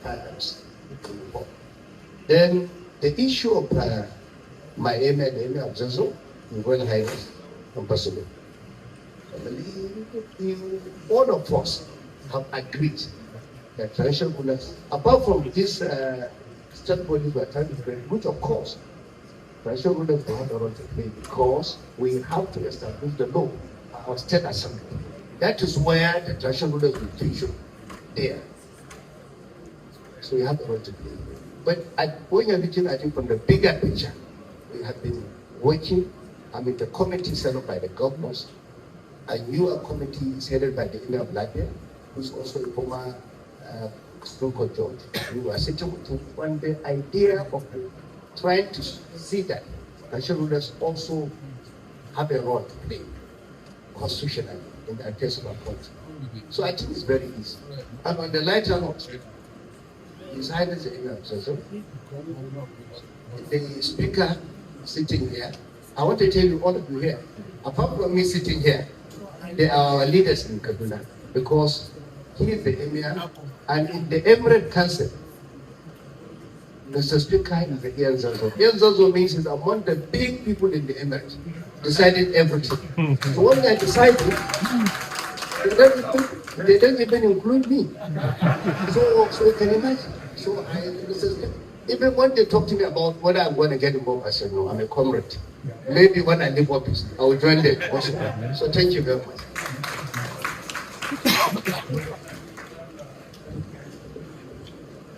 partners. Then the issue of my aim and aim of Zazo, Royal Highness, Ambassador. I believe all of us have agreed that traditional rulers, apart from this state body we are trying to create, which of course, traditional rulers will have a role to play because we have to establish the law, our state assembly. That is where the traditional rulers will feature there. So we have a role to play. But when you're looking at it from the bigger picture, we have been working, the committee set up by the governors. A newer committee is headed by the Emir of Latvia, who's also a former Supreme Court judge. We were sitting with him on the idea of trying to see that national rulers also have a role to play constitutionally in the case of our country. So I think it's very easy. And on the lighter note, His Highness the Emir of Zazo, the speaker sitting here, I want to tell you, all of you here, apart from me sitting here, they are our leaders in Kaduna because he is the Emir, and in the Emirate Council, Mr. Speaker is the Ian Zazo. Ian Zazo means he's among the big people in the Emirate, deciding everything. So when they decide, they don't even include me. So you can imagine. So even when they talk to me about whether I'm going to get involved, I said, no, I'm a comrade. Maybe when I leave office, I will join them. So thank you very much.